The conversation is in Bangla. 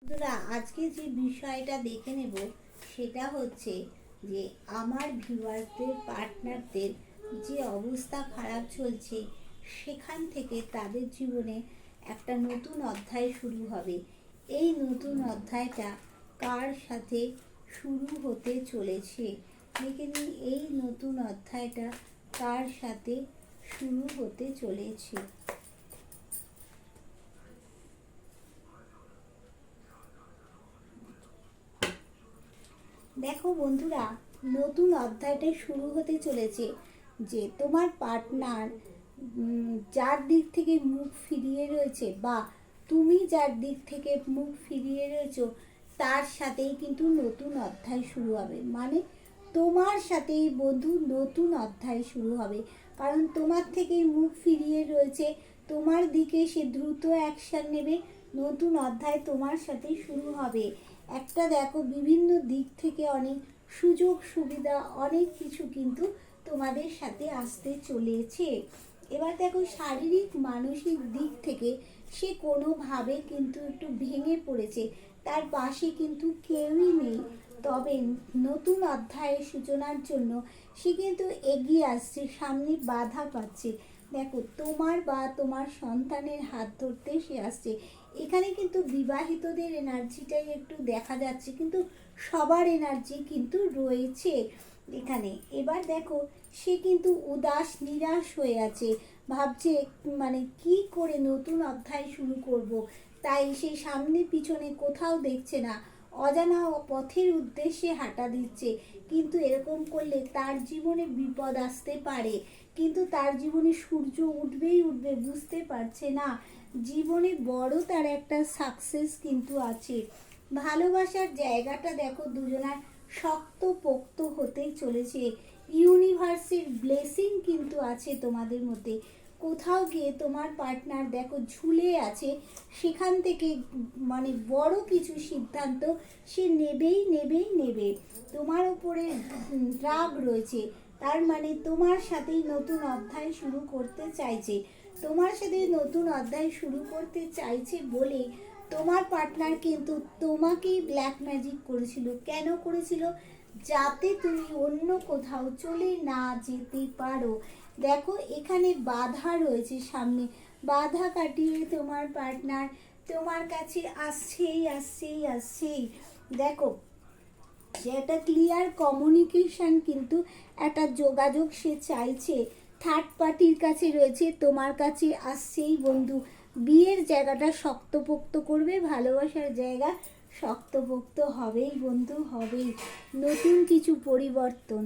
বন্ধুরা, আজকে যে বিষয়টা দেখে নেব সেটা হচ্ছে যে আমার ভিউয়ারদের পার্টনারদের যে অবস্থা খারাপ চলছে সেখান থেকে তাদের জীবনে একটা নতুন অধ্যায় শুরু হবে। এই নতুন অধ্যায়টা কার সাথে শুরু হতে চলেছে দেখে নিন। এই নতুন অধ্যায়টা কার সাথে শুরু হতে চলেছে। দেখো বন্ধুরা, নতুন অধ্যায়টা শুরু হতে চলেছে যে তোমার পার্টনার যার দিক থেকে মুখ ফিরিয়ে রয়েছে বা তুমি যার দিক থেকে মুখ ফিরিয়ে রয়েছো তার সাথেই কিন্তু নতুন অধ্যায় শুরু হবে। মানে তোমার সাথেই বন্ধু নতুন অধ্যায় শুরু হবে, কারণ তোমার থেকেই মুখ ফিরিয়ে রয়েছে, তোমার দিকে সে দ্রুত অ্যাকশন নেবে, নতুন অধ্যায় তোমার সাথেই শুরু হবে। একটা দেখো, বিভিন্ন দিক থেকে অনেক সুযোগ সুবিধা অনেক কিছু কিন্তু তোমাদের সাথে আসতে চলেছে। এবার দেখো, শারীরিক মানসিক দিক থেকে সে কোনোভাবে কিন্তু একটু ভেঙে পড়েছে, তার পাশে কিন্তু কেউই নেই। তবে নতুন অধ্যায়ের সূচনার জন্য সে কিন্তু এগিয়ে আসছে, সামনে বাধা পাচ্ছে। দেখো, তোমার বা তোমার সন্তানের হাত ধরতে সে আসছে। এখানে কিন্তু বিবাহিতদের এনার্জিটাই একটু দেখা যাচ্ছে, কিন্তু সবার এনার্জি কিন্তু রয়েছে এখানে। এবার দেখো, সে কিন্তু উদাস নিরাশ হয়ে আছে, ভাবছে মানে কি করে নতুন অধ্যায় শুরু করব। তাই সে সামনে পিছনে কোথাও দেখছে না, অজানা পথের উদ্দেশ্যে হাঁটা দিচ্ছে। কিন্তু এরকম করলে তার জীবনে বিপদ আসতে পারে, কিন্তু তার জীবনে সূর্য উঠবেই উঠবে, বুঝতে পারছে না জীবনে বড় তার একটা সাকসেস কিন্তু আছে। ভালোবাসার জায়গাটা দেখো, দুজনার শক্ত পোক্ত হতেই চলেছে। ইউনিভার্সের ব্লেসিং কিন্তু আছে তোমাদের মধ্যে। কোথাও গিয়ে তোমার পার্টনার দেখো ঝুলে আছে, সেখান থেকে মানে বড় কিছু সিদ্ধান্ত সে নেবেই নেবেই নেবে। তোমার উপরে রাগ রয়েছে, তার মানে তোমার সাথেই নতুন অধ্যায় শুরু করতে চাইছে। তোমার সাথে নতুন অধ্যায় শুরু করতে চাইছে বলে তোমার পার্টনার কিন্তু তোমাকেই ব্ল্যাক ম্যাজিক করেছিল। কেন করেছিল? যাতে তুমি অন্য কোথাও চলে না যেতে পারো। দেখো, এখানে বাধা রয়েছে সামনে, বাধা কাটিয়ে তোমার পার্টনার তোমার কাছে আসছেই আসছেই আসছেই। দেখো, সে একটা ক্লিয়ার কমিউনিকেশন কিন্তু একটা যোগাযোগ সে চাইছে। থার্ড পার্টির কাছে রয়েছে, তোমার কাছে আসছেই বন্ধু। বিয়ের জায়গাটা শক্তপোক্ত করবে, ভালোবাসার জায়গা শক্তপোক্ত হবেই বন্ধু, হবেই। নতুন কিছু পরিবর্তন।